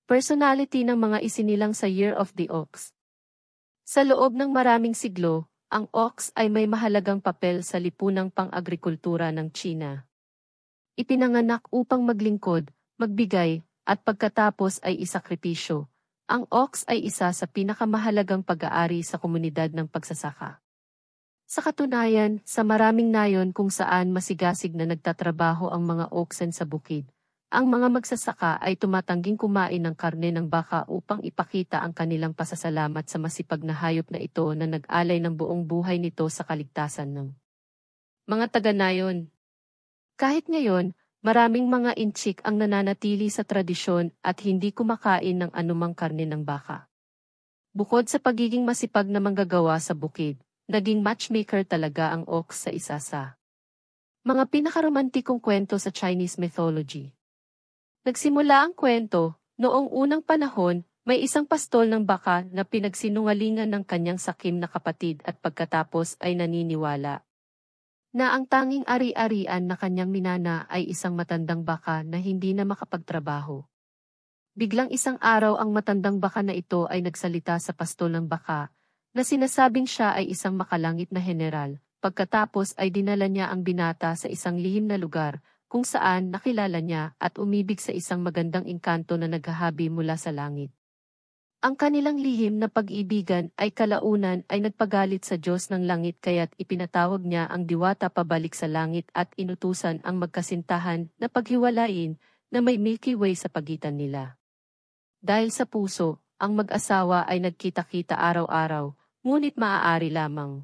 Personality ng mga isinilang sa Year of the Ox. Sa loob ng maraming siglo, ang ox ay may mahalagang papel sa lipunang pang-agrikultura ng China. Ipinanganak upang maglingkod, magbigay, at pagkatapos ay isakripisyo. Ang ox ay isa sa pinakamahalagang pag-aari sa komunidad ng pagsasaka. Sa katunayan, sa maraming nayon kung saan masigasig na nagtatrabaho ang mga oxen sa bukid, ang mga magsasaka ay tumatangging kumain ng karne ng baka upang ipakita ang kanilang pasasalamat sa masipag na hayop na ito na nag-alay ng buong buhay nito sa kaligtasan ng mga taga-nayon. Kahit ngayon, maraming mga inchik ang nananatili sa tradisyon at hindi kumakain ng anumang karne ng baka. Bukod sa pagiging masipag na manggagawa sa bukid, naging matchmaker talaga ang ox sa isa sa mga pinakaromantikong kwento sa Chinese mythology. Nagsimula ang kwento, noong unang panahon, may isang pastol ng baka na pinagsinungalingan ng kanyang sakim na kapatid at pagkatapos ay naniniwala na ang tanging ari-arian na kanyang minana ay isang matandang baka na hindi na makapagtrabaho. Biglang isang araw ang matandang baka na ito ay nagsalita sa pastol ng baka, na sinasabing siya ay isang makalangit na general, pagkatapos ay dinala niya ang binata sa isang lihim na lugar, kung saan nakilala niya at umibig sa isang magandang engkanto na naghahabi mula sa langit. Ang kanilang lihim na pag-ibigan ay kalaunan ay nagpagalit sa Diyos ng langit kaya't ipinatawag niya ang diwata pabalik sa langit at inutusan ang magkasintahan na paghiwalain na may Milky Way sa pagitan nila. Dahil sa puso, ang mag-asawa ay nagkita-kita araw-araw, ngunit maaari lamang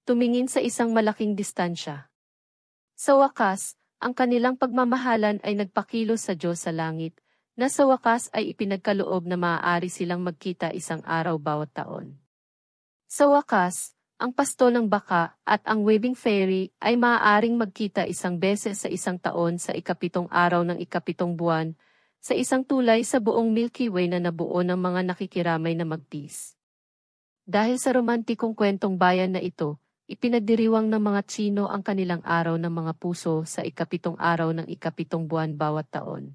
tumingin sa isang malaking distansya. Sa wakas, ang kanilang pagmamahalan ay nagpakilos sa Diyos sa langit, na sa wakas ay ipinagkaloob na maaari silang magkita isang araw bawat taon. Sa wakas, ang pastol ng baka at ang waving fairy ay maaaring magkita isang beses sa isang taon sa ikapitong araw ng ikapitong buwan, sa isang tulay sa buong Milky Way na nabuo ng mga nakikiramay na magpis. Dahil sa romantikong kwentong bayan na ito, ipinagdiriwang ng mga Tsino ang kanilang araw ng mga puso sa ikapitong araw ng ikapitong buwan bawat taon.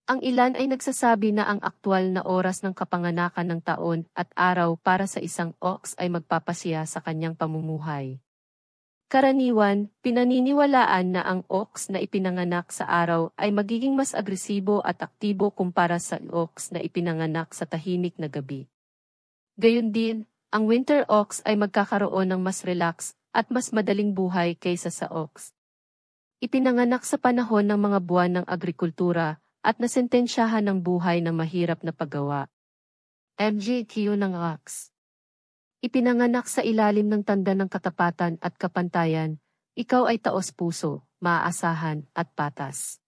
Ang ilan ay nagsasabi na ang aktwal na oras ng kapanganakan ng taon at araw para sa isang ox ay magpapasiya sa kanyang pamumuhay. Karaniwan, pinaniniwalaan na ang ox na ipinanganak sa araw ay magiging mas agresibo at aktibo kumpara sa ox na ipinanganak sa tahimik na gabi. Gayun din, ang winter ox ay magkakaroon ng mas relax at mas madaling buhay kaysa sa ox ipinanganak sa panahon ng mga buwan ng agrikultura at nasentensyahan ng buhay ng mahirap na paggawa. MGQ ng ox. Ipinanganak sa ilalim ng tanda ng katapatan at kapantayan, ikaw ay taos-puso, maaasahan at patas.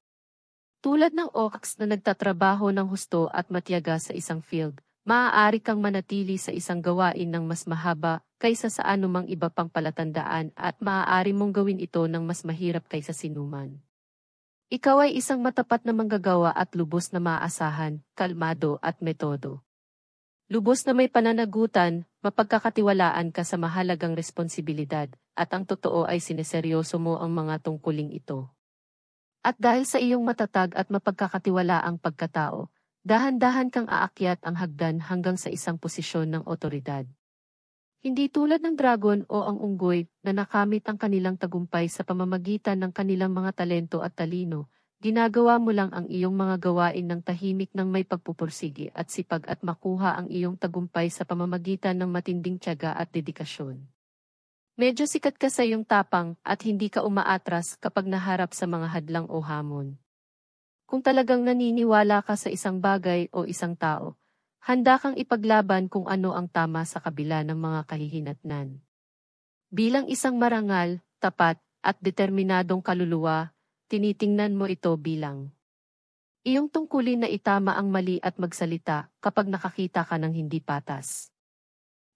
Tulad ng ox na nagtatrabaho ng husto at matiyaga sa isang field, maaari kang manatili sa isang gawain ng mas mahaba kaysa sa anumang iba pang palatandaan at maaari mong gawin ito ng mas mahirap kaysa sinuman. Ikaw ay isang matapat na manggagawa at lubos na maaasahan, kalmado at metodo. Lubos na may pananagutan, mapagkakatiwalaan ka sa mahalagang responsibilidad, at ang totoo ay sineseryoso mo ang mga tungkuling ito. At dahil sa iyong matatag at mapagkakatiwalaang pagkatao, dahan-dahan kang aakyat ang hagdan hanggang sa isang posisyon ng otoridad. Hindi tulad ng dragon o ang unggoy na nakamit ang kanilang tagumpay sa pamamagitan ng kanilang mga talento at talino, ginagawa mo lang ang iyong mga gawain ng tahimik ng may pagpupursige at sipag at makuha ang iyong tagumpay sa pamamagitan ng matinding tiyaga at dedikasyon. Medyo sikat ka sa iyong tapang at hindi ka umaatras kapag naharap sa mga hadlang o hamon. Kung talagang naniniwala ka sa isang bagay o isang tao, handa kang ipaglaban kung ano ang tama sa kabila ng mga kahihinatnan. Bilang isang marangal, tapat, at determinadong kaluluwa, tinitingnan mo ito bilang iyong tungkulin na itama ang mali at magsalita kapag nakakita ka ng hindi patas.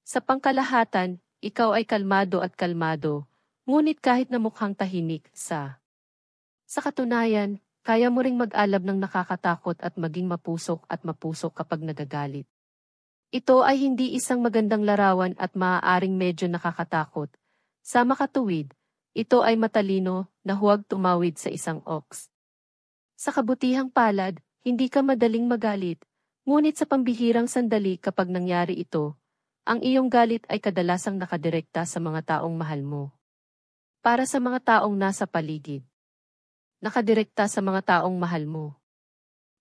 Sa pangkalahatan, ikaw ay kalmado at kalmado, ngunit kahit na mukhang tahimik sa katunayan, kaya mo ring mag-alab ng nakakatakot at maging mapusok kapag nagagalit. Ito ay hindi isang magandang larawan at maaaring medyo nakakatakot. Sa makatuwid, ito ay matalino na huwag tumawid sa isang ox. Sa kabutihang palad, hindi ka madaling magalit, ngunit sa pambihirang sandali kapag nangyari ito, ang iyong galit ay kadalasang nakadirekta sa mga taong mahal mo. Para sa mga taong nasa paligid. Nakadirekta sa mga taong mahal mo.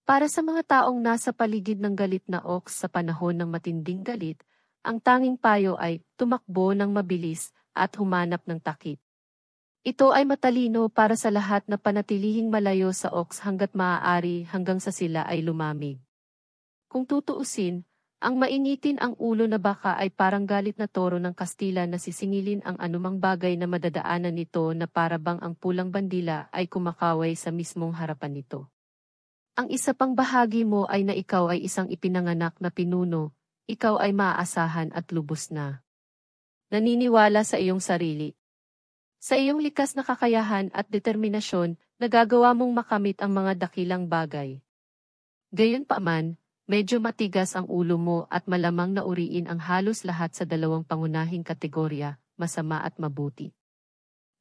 Para sa mga taong nasa paligid ng galit na ox sa panahon ng matinding galit, ang tanging payo ay tumakbo ng mabilis at humanap ng takip. Ito ay matalino para sa lahat na panatilihing malayo sa ox hanggat maaari hanggang sa sila ay lumamig. Kung tutuusin, ang mainitin ang ulo na baka ay parang galit na toro ng Kastila na sisingilin ang anumang bagay na madadaanan nito na para bang ang pulang bandila ay kumakaway sa mismong harapan nito. Ang isa pang bahagi mo ay na ikaw ay isang ipinanganak na pinuno, ikaw ay maaasahan at lubos na naniniwala sa iyong sarili. Sa iyong likas na kakayahan at determinasyon, nagagawa mong makamit ang mga dakilang bagay. Gayunpaman, medyo matigas ang ulo mo at malamang na uriin ang halos lahat sa dalawang pangunahing kategorya, masama at mabuti.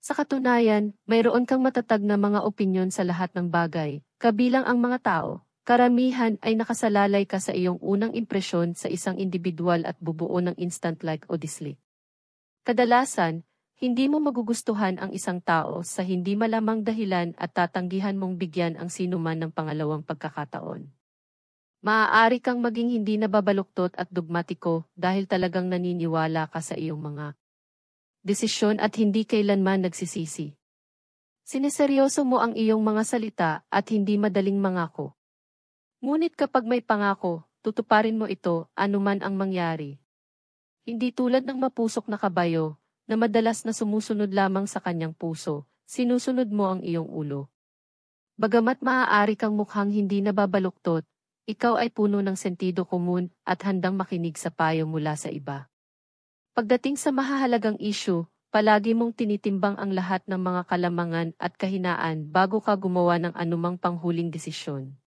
Sa katunayan, mayroon kang matatag na mga opinyon sa lahat ng bagay, kabilang ang mga tao. Karamihan ay nakasalalay ka sa iyong unang impresyon sa isang individual at bubuo ng instant like o dislike. Kadalasan, hindi mo magugustuhan ang isang tao sa hindi malamang dahilan at tatanggihan mong bigyan ang sinuman ng pangalawang pagkakataon. Maaari kang maging hindi nababaluktot at dogmatiko dahil talagang naniniwala ka sa iyong mga desisyon at hindi kailanman nagsisisi. Sineseryoso mo ang iyong mga salita at hindi madaling mangako. Ngunit kapag may pangako, tutuparin mo ito anuman ang mangyari. Hindi tulad ng mapusok na kabayo, na madalas na sumusunod lamang sa kanyang puso, sinusunod mo ang iyong ulo. Bagamat maaari kang mukhang hindi nababaluktot, ikaw ay puno ng sentido komun at handang makinig sa payo mula sa iba. Pagdating sa mahahalagang issue, palagi mong tinitimbang ang lahat ng mga kalamangan at kahinaan bago ka gumawa ng anumang panghuling desisyon.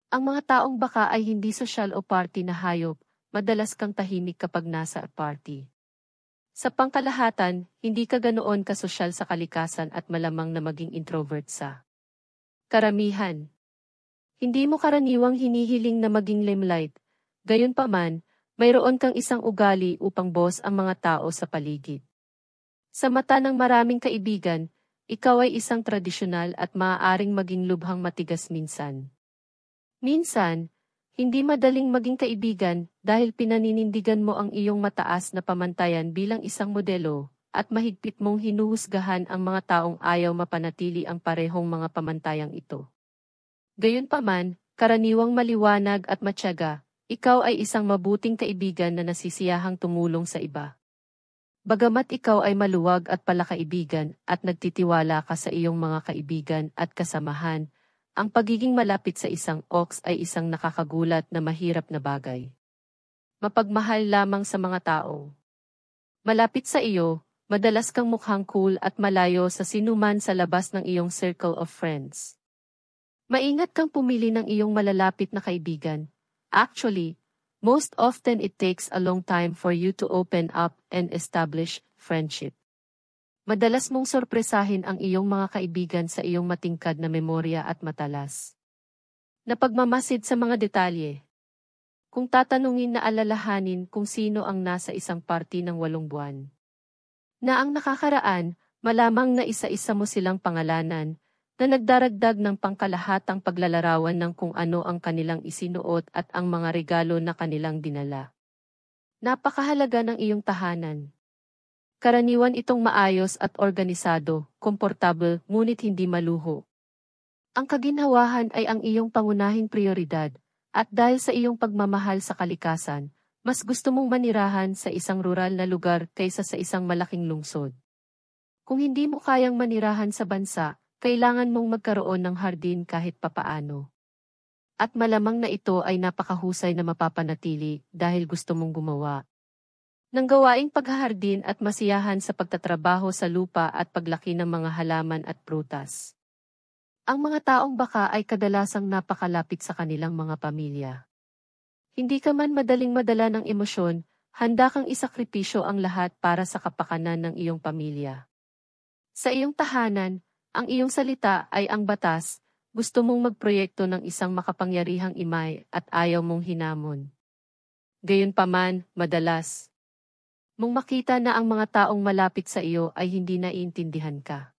Ang mga taong baka ay hindi sosyal o party na hayop, madalas kang tahimik kapag nasa party. Sa pangkalahatan, hindi ka ganoon kasosyal sa kalikasan at malamang na maging introvert sa karamihan. Hindi mo karaniwang hinihiling na maging limelight, gayunpaman, mayroon kang isang ugali upang boss ang mga tao sa paligid. Sa mata ng maraming kaibigan, ikaw ay isang tradisyonal at maaaring maging lubhang matigas minsan. Minsan, hindi madaling maging kaibigan dahil pinaninindigan mo ang iyong mataas na pamantayan bilang isang modelo at mahigpit mong hinuhusgahan ang mga taong ayaw mapanatili ang parehong mga pamantayang ito. Gayunpaman, karaniwang maliwanag at matyaga, ikaw ay isang mabuting kaibigan na nasisiyahang tumulong sa iba. Bagamat ikaw ay maluwag at palakaibigan at nagtitiwala ka sa iyong mga kaibigan at kasamahan, ang pagiging malapit sa isang ox ay isang nakakagulat na mahirap na bagay. Mapagmahal lamang sa mga tao. Malapit sa iyo, madalas kang mukhang cool at malayo sa sinuman sa labas ng iyong circle of friends. Maingat kang pumili ng iyong malalapit na kaibigan. Actually, most often it takes a long time for you to open up and establish friendship. Madalas mong sorpresahin ang iyong mga kaibigan sa iyong matingkad na memorya at matalas na pagmamasid sa mga detalye. Kung tatanungin na alalahanin kung sino ang nasa isang party ng 8 buwan na ang nakakaraan, malamang na isa-isa mo silang pangalanan na nagdaragdag ng pangkalahatang paglalarawan ng kung ano ang kanilang isinuot at ang mga regalo na kanilang dinala. Napakahalaga ng iyong tahanan. Karaniwan itong maayos at organisado, komportable, ngunit hindi maluho. Ang kaginhawahan ay ang iyong pangunahing prioridad, at dahil sa iyong pagmamahal sa kalikasan, mas gusto mong manirahan sa isang rural na lugar kaysa sa isang malaking lungsod. Kung hindi mo kayang manirahan sa bansa, kailangan mong magkaroon ng hardin kahit papaano. At malamang na ito ay napakahusay na mapapanatili dahil gusto mong gumawa ng gawaing paghahardin at masiyahan sa pagtatrabaho sa lupa at paglaki ng mga halaman at prutas. Ang mga taong baka ay kadalasang napakalapit sa kanilang mga pamilya. Hindi ka man madaling madala ng emosyon, handa kang isakripisyo ang lahat para sa kapakanan ng iyong pamilya. Sa iyong tahanan, ang iyong salita ay ang batas, Gusto mong magproyekto ng isang makapangyarihang imay at ayaw mong hinamon. Gayunpaman, madalas mong makita na ang mga taong malapit sa iyo ay hindi naiintindihan ka.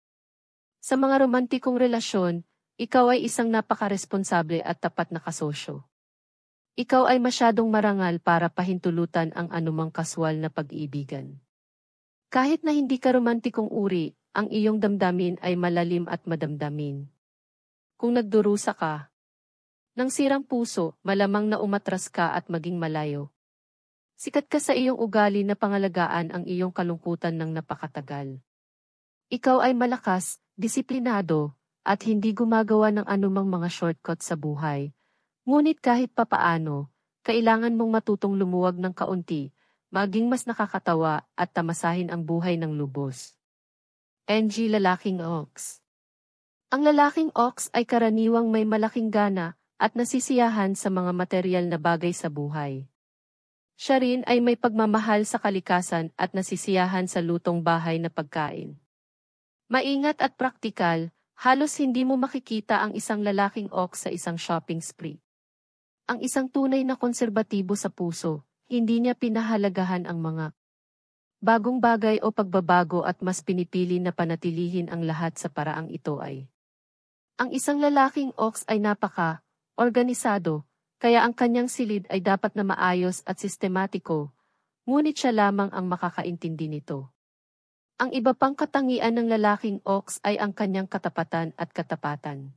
Sa mga romantikong relasyon, ikaw ay isang napakaresponsable at tapat na kasosyo. Ikaw ay masyadong marangal para pahintulutan ang anumang kaswal na pag-iibigan. Kahit na hindi ka romantikong uri, ang iyong damdamin ay malalim at madamdamin. Kung nagdurusa ka ng sirang puso, malamang na umatras ka at maging malayo. Sikat ka sa iyong ugali na pangalagaan ang iyong kalungkutan ng napakatagal. Ikaw ay malakas, disiplinado, at hindi gumagawa ng anumang mga shortcut sa buhay. Ngunit kahit papaano, kailangan mong matutong lumuwag ng kaunti, maging mas nakakatawa at tamasahin ang buhay ng lubos. NG Lalaking Ox. Ang lalaking ox ay karaniwang may malaking gana at nasisiyahan sa mga materyal na bagay sa buhay. Siya rin ay may pagmamahal sa kalikasan at nasisiyahan sa lutong bahay na pagkain. Maingat at praktikal, halos hindi mo makikita ang isang lalaking ox sa isang shopping spree. Ang isang tunay na konserbatibo sa puso, hindi niya pinahalagahan ang mga bagong bagay o pagbabago at mas pinipili na panatilihin ang lahat sa paraang ito ay. Ang isang lalaking ox ay organisado, kaya ang kanyang silid ay dapat na maayos at sistematiko, ngunit siya lamang ang makakaintindi nito. Ang iba pang katangian ng lalaking ox ay ang kanyang katapatan at katapatan.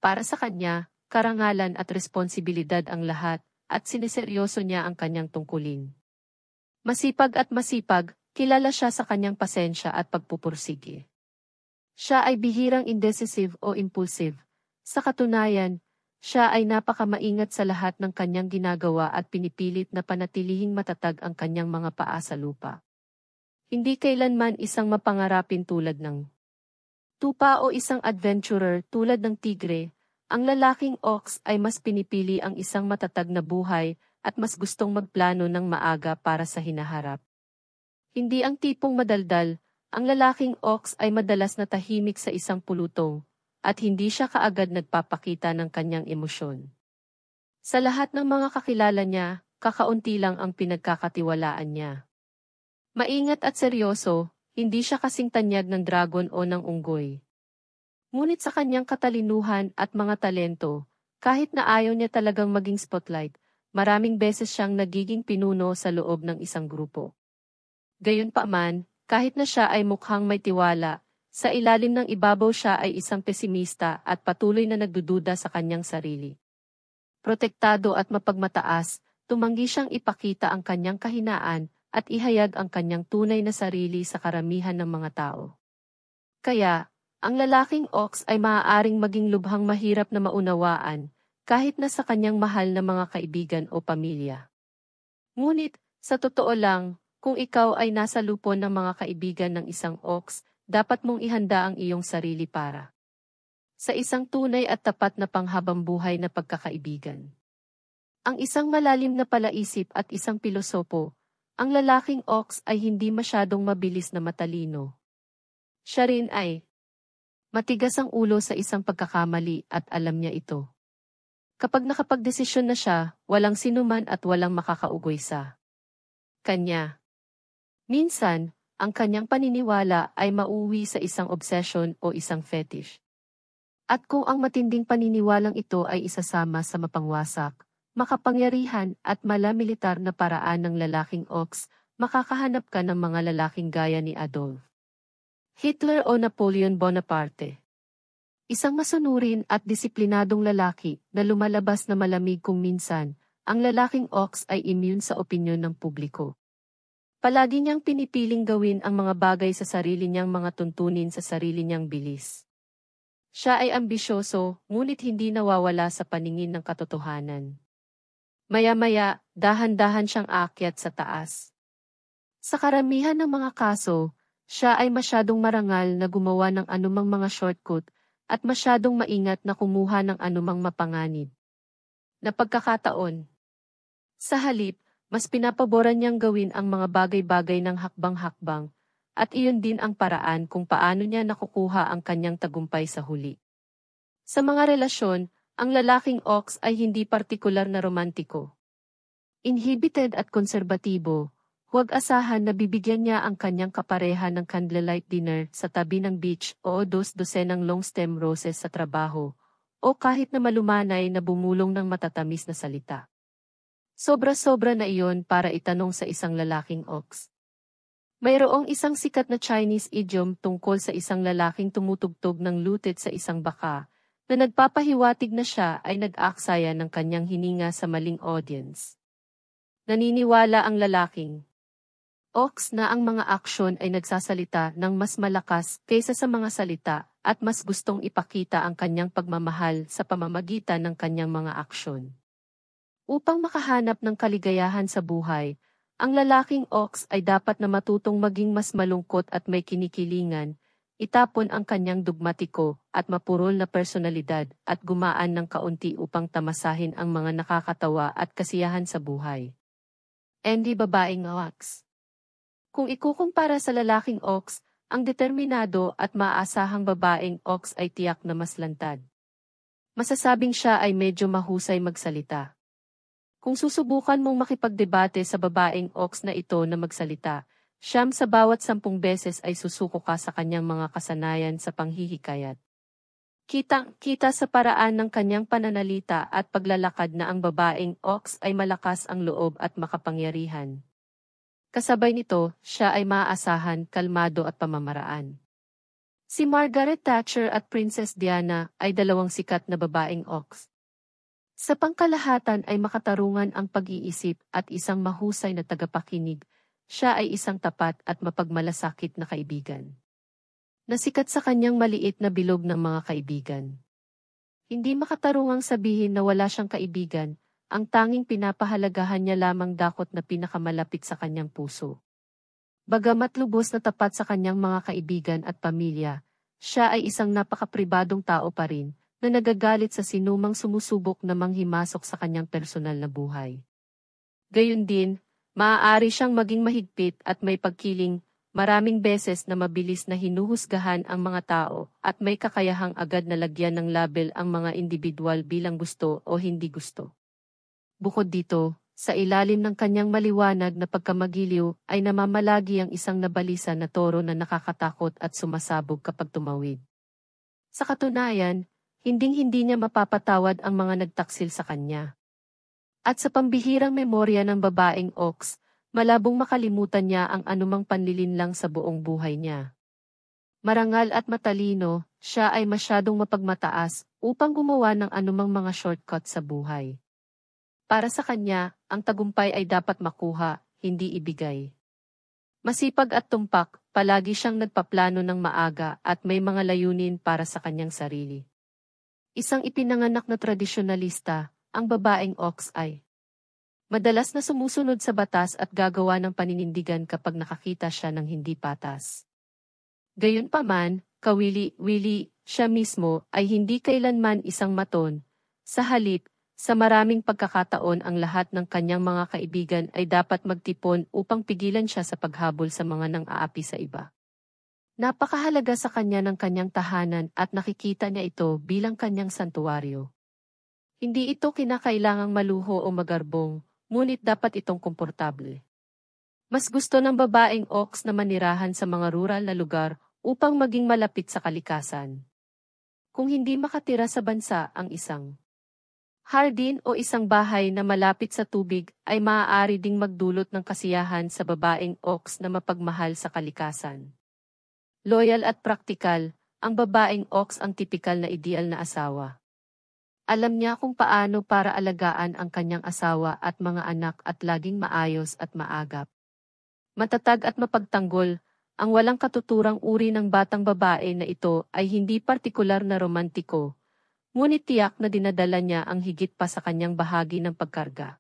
Para sa kanya, karangalan at responsibilidad ang lahat, at sineseryoso niya ang kanyang tungkulin. Masipag at masipag, kilala siya sa kanyang pasensya at pagpupursige. Siya ay bihirang indecisive o impulsive. Sa katunayan, siya ay napakamaingat sa lahat ng kanyang ginagawa at pinipilit na panatilihing matatag ang kanyang mga paa sa lupa. Hindi kailanman isang mapangarapin tulad ng tupa o isang adventurer tulad ng tigre, ang lalaking ox ay mas pinipili ang isang matatag na buhay at mas gustong magplano ng maaga para sa hinaharap. Hindi ang tipong madaldal. Ang lalaking ox ay madalas na tahimik sa isang pulutong, at hindi siya kaagad nagpapakita ng kanyang emosyon. Sa lahat ng mga kakilala niya, kakaunti lang ang pinagkakatiwalaan niya. Maingat at seryoso, hindi siya kasing tanyag ng dragon o ng unggoy. Ngunit sa kanyang katalinuhan at mga talento, kahit na ayaw niya talagang maging spotlight, maraming beses siyang nagiging pinuno sa loob ng isang grupo. Gayunpaman, kahit na siya ay mukhang may tiwala, sa ilalim ng ibabaw siya ay isang pesimista at patuloy na nagdududa sa kanyang sarili. Protektado at mapagmataas, tumanggi siyang ipakita ang kanyang kahinaan at ihayag ang kanyang tunay na sarili sa karamihan ng mga tao. Kaya, ang lalaking ox ay maaaring maging lubhang mahirap na maunawaan, kahit na sa kanyang mahal na mga kaibigan o pamilya. Ngunit, sa totoo lang, kung ikaw ay nasa lupon ng mga kaibigan ng isang ox, dapat mong ihanda ang iyong sarili para sa isang tunay at tapat na panghabambuhay na pagkakaibigan. Ang isang malalim na palaisip at isang pilosopo, ang lalaking ox ay hindi masyadong mabilis na matalino. Siya rin ay matigas ang ulo sa isang pagkakamali at alam niya ito. Kapag nakapagdesisyon na siya, walang sinuman at walang makakaugoy sa kanya. Minsan, ang kanyang paniniwala ay mauwi sa isang obsession o isang fetish. At kung ang matinding paniniwalang ito ay isasama sa mapangwasak, makapangyarihan at malamilitar na paraan ng lalaking ox, makakahanap ka ng mga lalaking gaya ni Adolf Hitler o Napoleon Bonaparte. Isang masunurin at disiplinadong lalaki na lumalabas na malamig kung minsan, ang lalaking ox ay immune sa opinyon ng publiko. Palagi niyang pinipiling gawin ang mga bagay sa sarili niyang mga tuntunin sa sarili niyang bilis. Siya ay ambisyoso, ngunit hindi nawawala sa paningin ng katotohanan. Maya-maya, dahan-dahan siyang aakyat sa taas. Sa karamihan ng mga kaso, siya ay masyadong marangal na gumawa ng anumang mga shortcut at masyadong maingat na kumuha ng anumang mapanganib na pagkakataon. Sa halip, mas pinapaboran niyang gawin ang mga bagay-bagay ng hakbang-hakbang, at iyon din ang paraan kung paano niya nakukuha ang kanyang tagumpay sa huli. Sa mga relasyon, ang lalaking ox ay hindi partikular na romantiko. Inhibited at konserbatibo, huwag asahan na bibigyan niya ang kanyang kapareha ng candlelight dinner sa tabi ng beach o dos-dosenang long stem roses sa trabaho, o kahit na malumanay na bumulong ng matatamis na salita. Sobra-sobra na iyon para itanong sa isang lalaking ox. Mayroong isang sikat na Chinese idiom tungkol sa isang lalaking tumutugtog ng lute sa isang baka, na nagpapahiwatig na siya ay nag-aksaya ng kanyang hininga sa maling audience. Naniniwala ang lalaking ox na ang mga aksyon ay nagsasalita ng mas malakas kaysa sa mga salita at mas gustong ipakita ang kanyang pagmamahal sa pamamagitan ng kanyang mga aksyon. Upang makahanap ng kaligayahan sa buhay, ang lalaking ox ay dapat na matutong maging mas malungkot at may kinikilingan, itapon ang kanyang dogmatiko at mapurol na personalidad at gumaan ng kaunti upang tamasahin ang mga nakakatawa at kasiyahan sa buhay. Hindi babaeng ox. Kung ikukumpara sa lalaking ox, ang determinado at maaasahang babaeng ox ay tiyak na mas lantad. Masasabing siya ay medyo mahusay magsalita. Kung susubukan mong makipagdebate sa babaeng ox na ito na magsalita, 9 sa bawat 10 beses ay susuko ka sa kanyang mga kasanayan sa panghihikayat. Kitang-kita sa paraan ng kanyang pananalita at paglalakad na ang babaeng ox ay malakas ang loob at makapangyarihan. Kasabay nito, siya ay maaasahan, kalmado at pamamaraan. Si Margaret Thatcher at Princess Diana ay dalawang sikat na babaeng ox. Sa pangkalahatan ay makatarungan ang pag-iisip at isang mahusay na tagapakinig, siya ay isang tapat at mapagmalasakit na kaibigan. Nasikat sa kanyang maliit na bilog ng mga kaibigan. Hindi makatarungang sabihin na wala siyang kaibigan, ang tanging pinapahalagahan niya lamang dakot na pinakamalapit sa kanyang puso. Bagamat lubos na tapat sa kanyang mga kaibigan at pamilya, siya ay isang napakapribadong tao pa rin, na nagagalit sa sinumang sumusubok na manghimasok sa kanyang personal na buhay. Gayun din, maaari siyang maging mahigpit at may pagkiling, maraming beses na mabilis na hinuhusgahan ang mga tao at may kakayahang agad na lagyan ng label ang mga individual bilang gusto o hindi gusto. Bukod dito, sa ilalim ng kanyang maliwanag na pagkamagiliw ay namamalagi ang isang nabalisa na toro na nakakatakot at sumasabog kapag tumawid. Sa katunayan, hinding-hindi niya mapapatawad ang mga nagtaksil sa kanya. At sa pambihirang memorya ng babaeng ox, malabong makalimutan niya ang anumang panlilinlang sa buong buhay niya. Marangal at matalino, siya ay masyadong mapagmataas upang gumawa ng anumang mga shortcut sa buhay. Para sa kanya, ang tagumpay ay dapat makuha, hindi ibigay. Masipag at tumpak, palagi siyang nagpaplano ng maaga at may mga layunin para sa kanyang sarili. Isang ipinanganak na tradisyonalista, ang babaeng ox ay madalas na sumusunod sa batas at gagawa ng paninindigan kapag nakakita siya ng hindi patas. Gayunpaman, kawili-wili, siya mismo ay hindi kailanman isang maton. Sa halip, sa maraming pagkakataon ang lahat ng kanyang mga kaibigan ay dapat magtipon upang pigilan siya sa paghabol sa mga nang-aapi sa iba. Napakahalaga sa kanya ng kanyang tahanan at nakikita niya ito bilang kanyang santuwaryo. Hindi ito kinakailangang maluho o magarbong, ngunit dapat itong komportable. Mas gusto ng babaeng ox na manirahan sa mga rural na lugar upang maging malapit sa kalikasan. Kung hindi makatira sa bansa ang isang hardin o isang bahay na malapit sa tubig ay maaari ding magdulot ng kasiyahan sa babaeng ox na mapagmahal sa kalikasan. Loyal at praktikal, ang babaeng ox ang tipikal na ideal na asawa. Alam niya kung paano para alagaan ang kanyang asawa at mga anak at laging maayos at maagap. Matatag at mapagtanggol, ang walang katuturang uri ng batang babae na ito ay hindi partikular na romantiko, ngunit tiyak na dinadala niya ang higit pa sa kanyang bahagi ng pagkarga.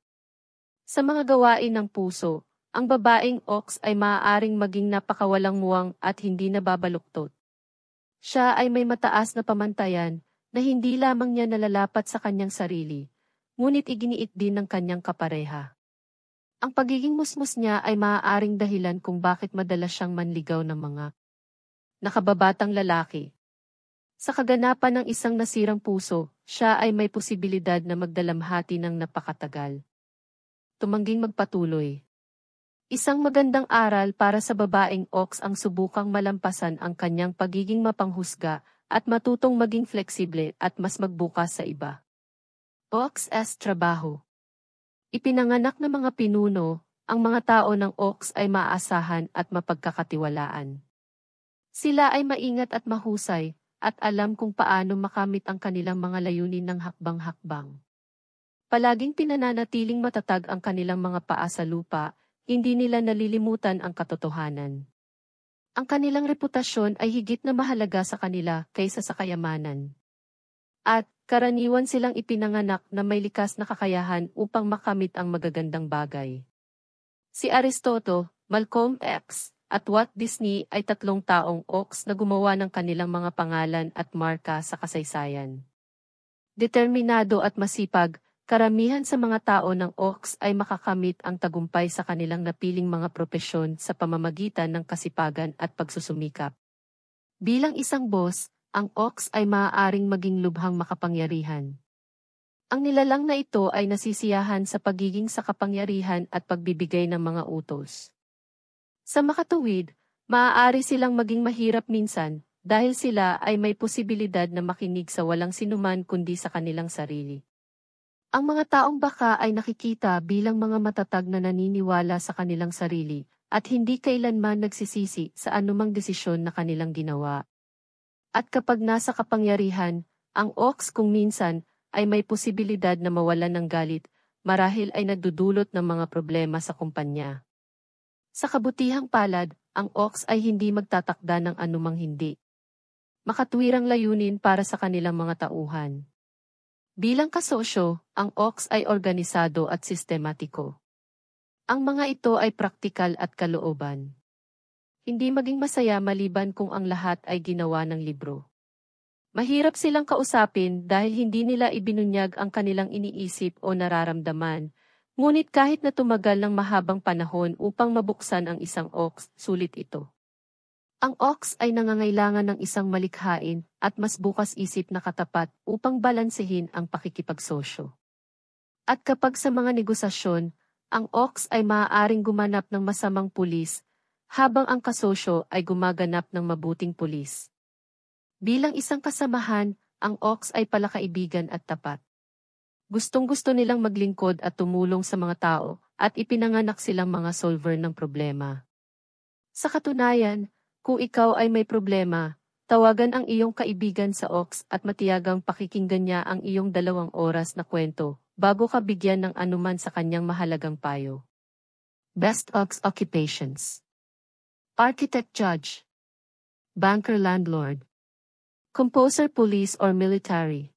Sa mga gawain ng puso, ang babaeng ox ay maaaring maging napakawalang muwang at hindi nababaluktot. Siya ay may mataas na pamantayan na hindi lamang niya nalalapat sa kanyang sarili, ngunit iginiit din ng kanyang kapareha. Ang pagiging musmus niya ay maaaring dahilan kung bakit madalas siyang manligaw ng mga nakababatang lalaki. Sa kaganapan ng isang nasirang puso, siya ay may posibilidad na magdalamhati ng napakatagal. Tumangging magpatuloy. Isang magandang aral para sa babaeng ox ang subukang malampasan ang kanyang pagiging mapanghusga at matutong maging fleksible at mas magbukas sa iba. Ox as trabaho. Ipinanganak ng mga pinuno, ang mga tao ng ox ay maaasahan at mapagkakatiwalaan. Sila ay maingat at mahusay, at alam kung paano makamit ang kanilang mga layunin ng hakbang-hakbang. Palaging pinananatiling matatag ang kanilang mga paa sa lupa, hindi nila nalilimutan ang katotohanan. Ang kanilang reputasyon ay higit na mahalaga sa kanila kaysa sa kayamanan. At, karaniwan silang ipinanganak na may likas na kakayahan upang makamit ang magagandang bagay. Si Aristotle, Malcolm X, at Walt Disney ay tatlong taong ox na gumawa ng kanilang mga pangalan at marka sa kasaysayan. Determinado at masipag, karamihan sa mga tao ng ox ay makakamit ang tagumpay sa kanilang napiling mga propesyon sa pamamagitan ng kasipagan at pagsusumikap. Bilang isang boss, ang ox ay maaaring maging lubhang makapangyarihan. Ang nilalang na ito ay nasisiyahan sa pagiging sa kapangyarihan at pagbibigay ng mga utos. Sa makatuwid, maaari silang maging mahirap minsan dahil sila ay may posibilidad na makinig sa walang sinuman kundi sa kanilang sarili. Ang mga taong baka ay nakikita bilang mga matatag na naniniwala sa kanilang sarili at hindi kailanman nagsisisi sa anumang desisyon na kanilang ginawa. At kapag nasa kapangyarihan, ang ox kung minsan ay may posibilidad na mawalan ng galit, marahil ay nagdudulot ng mga problema sa kumpanya. Sa kabutihang palad, ang ox ay hindi magtatakda ng anumang hindi makatwirang layunin para sa kanilang mga tauhan. Bilang kasosyo, ang ox ay organisado at sistematiko. Ang mga ito ay praktikal at kalooban. Hindi maging masaya maliban kung ang lahat ay ginawa ng libro. Mahirap silang kausapin dahil hindi nila ibinunyag ang kanilang iniisip o nararamdaman, ngunit kahit na tumagal ng mahabang panahon upang mabuksan ang isang ox, sulit ito. Ang ox ay nangangailangan ng isang malikhain at mas bukas isip na katapat upang balansehin ang pakikipagsosyo. At kapag sa mga negosasyon, ang ox ay maaaring gumanap ng masamang pulis, habang ang kasosyo ay gumaganap ng mabuting pulis. Bilang isang kasamahan, ang ox ay palakaibigan at tapat. Gustong-gusto nilang maglingkod at tumulong sa mga tao, at ipinanganak silang mga solver ng problema. Sa katunayan, kung ikaw ay may problema, tawagan ang iyong kaibigan sa ox at matiyagang pakikinggan niya ang iyong 2 oras na kwento, bago ka bigyan ng anuman sa kanyang mahalagang payo. Best ox occupations: Architect, Judge, Banker, Landlord, Composer, Police or Military,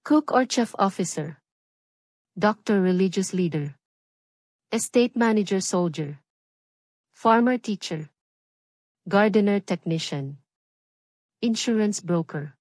Cook or Chef Officer, Doctor, Religious Leader, Estate Manager, Soldier, Farmer, Teacher, Gardener, Technician, Insurance Broker.